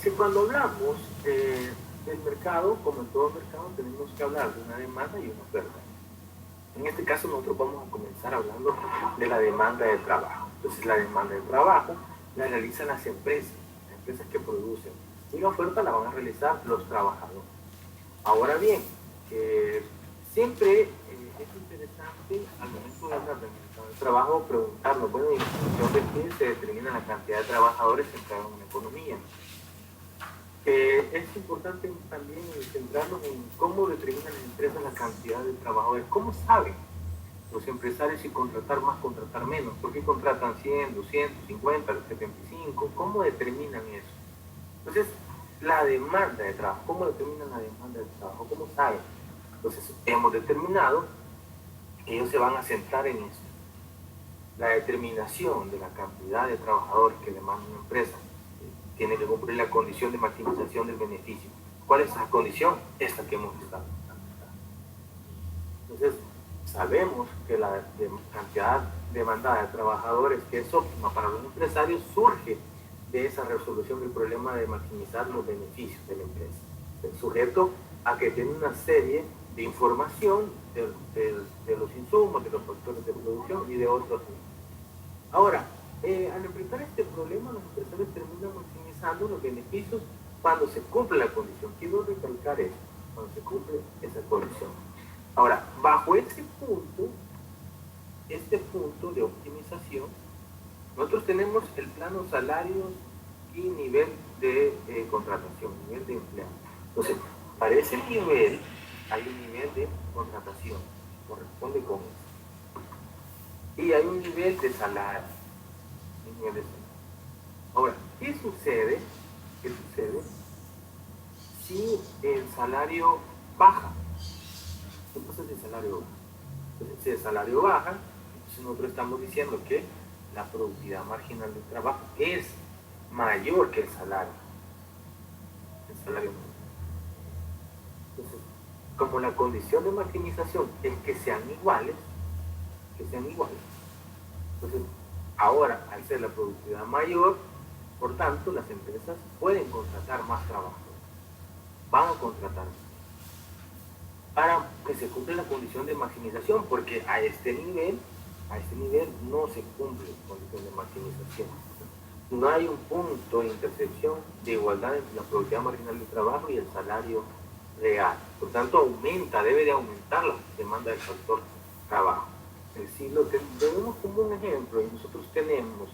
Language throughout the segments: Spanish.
que cuando hablamos del mercado, como en todo mercado, tenemos que hablar de una demanda y una oferta. En este caso nosotros vamos a comenzar hablando de la demanda de trabajo. Entonces la demanda de trabajo la realizan las empresas que producen, y la oferta la van a realizar los trabajadores. Ahora bien, siempre es interesante al momento de hablar del mercado de trabajo preguntarnos, bueno, ¿en función de qué se determina la cantidad de trabajadores que entran en una economía? Es importante también centrarnos en cómo determinan las empresas la cantidad de trabajadores. ¿Cómo saben los empresarios si contratar más, contratar menos? ¿Por qué contratan 100, 200, 50, 75? ¿Cómo determinan eso? Entonces, la demanda de trabajo. ¿Cómo determinan la demanda de trabajo? ¿Cómo saben? Entonces, hemos determinado que ellos se van a centrar en eso. La determinación de la cantidad de trabajadores que demanda una empresa tiene que cumplir la condición de maximización del beneficio. ¿Cuál es esa condición? Esta que hemos estado hablando. Entonces, sabemos que la cantidad demandada de trabajadores que es óptima para los empresarios surge de esa resolución del problema de maximizar los beneficios de la empresa. El sujeto a que tiene una serie de información de los insumos, de los factores de producción y de otros. Ahora, al enfrentar este problema, los empresarios terminan maximizando los beneficios cuando se cumple la condición. Quiero recalcar eso, cuando se cumple esa condición. Ahora, bajo este punto de optimización, nosotros tenemos el plano salarios y nivel de contratación, nivel de empleado. Entonces, para ese nivel hay un nivel de contratación, corresponde con eso. Y hay un nivel de salario. Ahora, ¿qué sucede si el salario baja? Entonces el salario baja. Entonces, si el salario baja, entonces nosotros estamos diciendo que la productividad marginal del trabajo es mayor que el salario. El salario menor. Entonces, como la condición de maximización es que sean iguales, entonces ahora, al ser la productividad mayor, por tanto, las empresas pueden contratar más trabajadores. Van a contratar más para que se cumpla la condición de maximización, porque a este nivel no se cumple la condición de maximización. No hay un punto de intersección de igualdad entre la productividad marginal del trabajo y el salario real. Por tanto, debe de aumentar la demanda del factor trabajo. Si lo tenemos como un ejemplo, y nosotros tenemos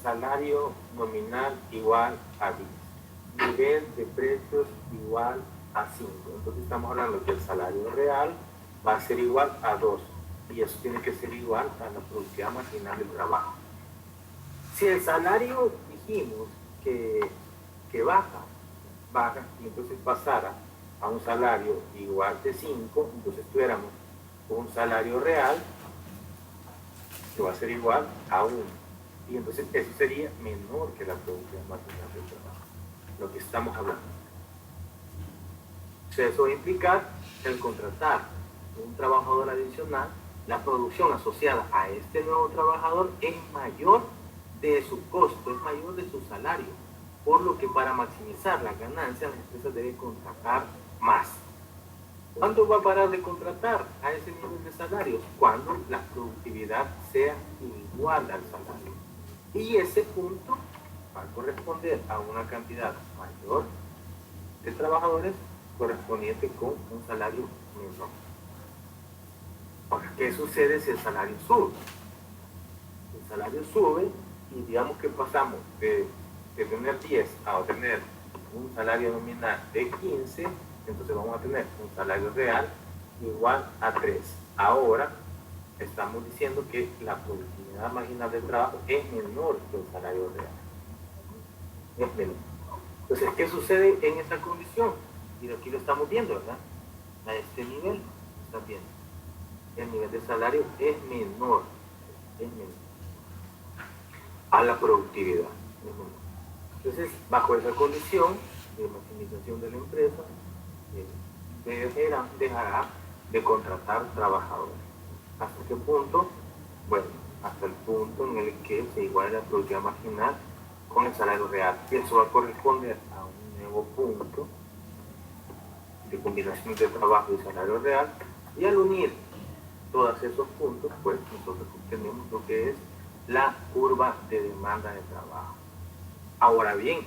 salario nominal igual a 10, nivel de precios igual a 5, entonces estamos hablando que el salario real va a ser igual a 2, y eso tiene que ser igual a la productividad marginal del trabajo. Si el salario dijimos que baja, y entonces pasara a un salario igual de 5, entonces tuviéramos un salario real que va a ser igual a 1. Y entonces eso sería menor que la productividad marginal del trabajo, lo que estamos hablando. Eso va a implicar el contratar un trabajador adicional, la producción asociada a este nuevo trabajador es mayor de su costo, es mayor de su salario, por lo que para maximizar las ganancias, la empresa debe contratar más. ¿Cuándo va a parar de contratar a ese nivel de salarios? Cuando la productividad sea igual al salario. Y ese punto va a corresponder a una cantidad mayor de trabajadores correspondiente con un salario menor. Ahora, ¿qué sucede si el salario sube? El salario sube y digamos que pasamos de tener 10 a tener un salario nominal de 15, entonces vamos a tener un salario real igual a 3. Ahora estamos diciendo que la productividad marginal del trabajo es menor que el salario real. Es menor. Entonces, ¿qué sucede en esta condición? Y aquí lo estamos viendo, ¿verdad? A este nivel, ¿están viendo? El nivel de salario es menor a la productividad. Es menor. Entonces, bajo esa condición de maximización de la empresa, dejará de contratar trabajadores. ¿Hasta qué punto? Bueno, hasta el punto en el que se iguala la productividad marginal con el salario real. Y eso va a corresponder a un nuevo punto de combinación de trabajo y salario real. Y al unir todos esos puntos, pues nosotros obtenemos lo que es la curva de demanda de trabajo. Ahora bien,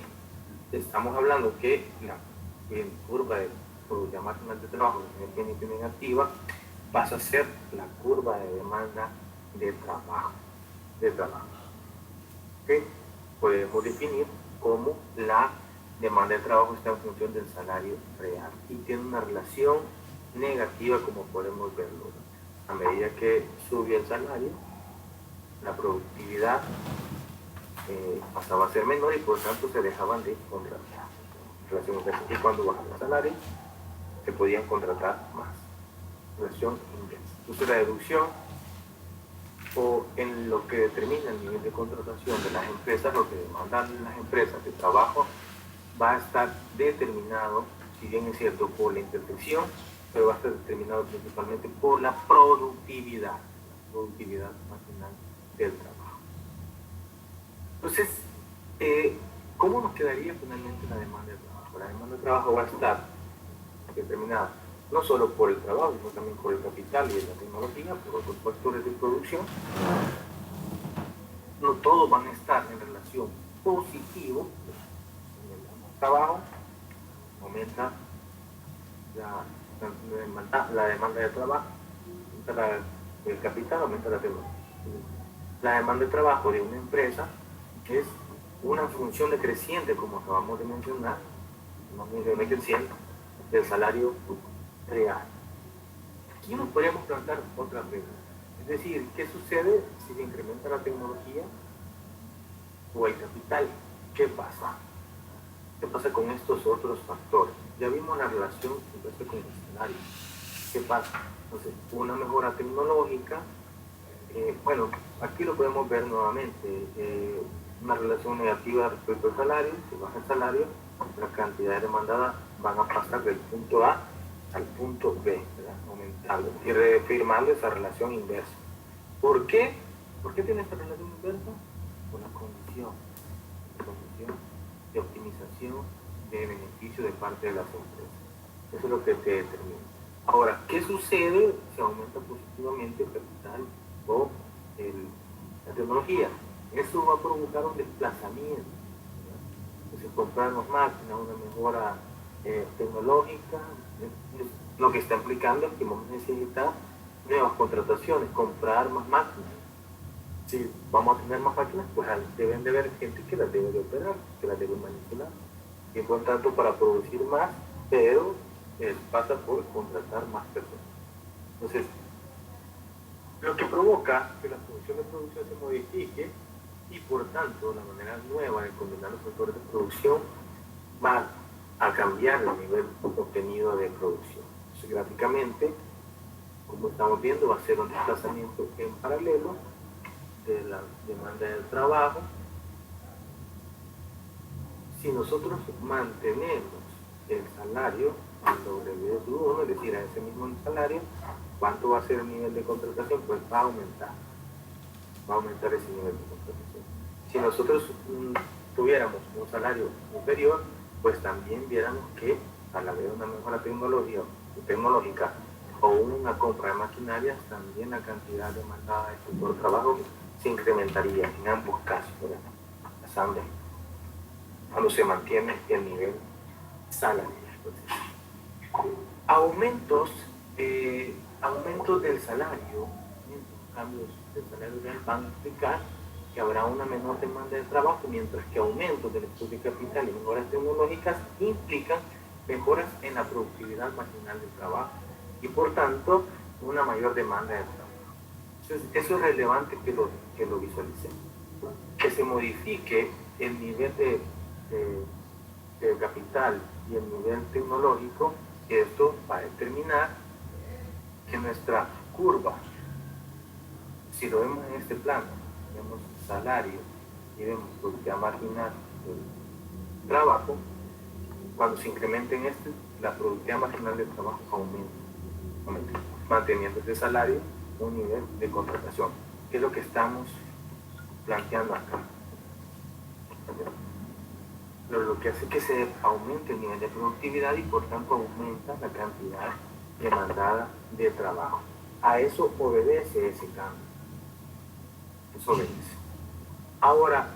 estamos hablando que la curva de productividad marginal de trabajo que negativa pasa a ser la curva de demanda de trabajo. ¿Okay? Podemos definir como la demanda de trabajo está en función del salario real y tiene una relación negativa, como podemos verlo. A medida que sube el salario, la productividad pasaba a ser menor y por tanto se dejaban de contratar. Y cuando bajaba el salario, se podían contratar más. Relación inversa. Entonces la deducción o en lo que determina el nivel de contratación de las empresas, lo que demandan las empresas de trabajo, va a estar determinado, si bien es cierto, por la intersección, pero va a estar determinado principalmente por la productividad marginal del trabajo. Entonces, ¿cómo nos quedaría finalmente la demanda de trabajo? La demanda de trabajo va a estar determinada no solo por el trabajo, sino también por el capital y la tecnología, por otros factores de producción. No todos van a estar en relación positiva. En el trabajo aumenta la demanda de trabajo, aumenta el capital, aumenta la tecnología. La demanda de trabajo de una empresa es una función decreciente, como acabamos de mencionar, una función decreciente del salario real. Aquí nos podemos plantear otra pregunta. Es decir, ¿qué sucede si se incrementa la tecnología o el capital? ¿Qué pasa? ¿Qué pasa con estos otros factores? Ya vimos la relación con el salario. ¿Qué pasa? Entonces, una mejora tecnológica, bueno, aquí lo podemos ver nuevamente, una relación negativa respecto al salario. Si baja el salario, la cantidad demandada van a pasar del punto A al punto B, ¿verdad? Aumentando y reafirmando esa relación inversa. ¿Por qué? ¿Por qué tiene esta relación inversa? Por la condición de optimización de beneficio de parte de las empresas. Eso es lo que te determina. Ahora, ¿qué sucede si aumenta positivamente el capital o la tecnología? Eso va a provocar un desplazamiento. Entonces, comprar más máquinas, una mejora tecnológica, lo que está implicando es que vamos a necesitar nuevas contrataciones, comprar más máquinas. Si vamos a tener más máquinas, pues deben de haber gente que las debe de operar, que las debe manipular. Y por tanto, para producir más, pero pasa por contratar más personas. Entonces, lo que provoca que la función de producción se modifique y por tanto la manera nueva de combinar los factores de producción va a cambiar el nivel obtenido de producción. Entonces, gráficamente, como estamos viendo, va a ser un desplazamiento en paralelo de la demanda del trabajo. Si nosotros mantenemos el salario al W1, es decir, a ese mismo salario, ¿cuánto va a ser el nivel de contratación? Pues va a aumentar ese nivel de contratación. Si nosotros tuviéramos un salario inferior, pues también viéramos que al haber una mejora tecnológica o una compra de maquinarias, también la cantidad demandada por trabajo se incrementaría en ambos casos, ¿verdad? Cuando se mantiene el nivel salarial. Aumentos del salario, cambios del salario real van a implicar que habrá una menor demanda de trabajo, mientras que aumentos del estudio de capital y mejoras tecnológicas implican mejoras en la productividad marginal del trabajo y por tanto una mayor demanda de trabajo. Entonces, eso es relevante que lo visualicemos. Que se modifique el nivel de capital y el nivel tecnológico, esto va a determinar que nuestra curva, si lo vemos en este plano, vemos salario y vemos productividad marginal del trabajo, cuando se incrementa en la productividad marginal del trabajo aumenta, manteniendo ese salario un nivel de contratación, que es lo que estamos planteando acá. Pero lo que hace es que se aumente el nivel de productividad y por tanto aumenta la cantidad demandada de trabajo. A eso obedece ese cambio. Eso obedece. Ahora,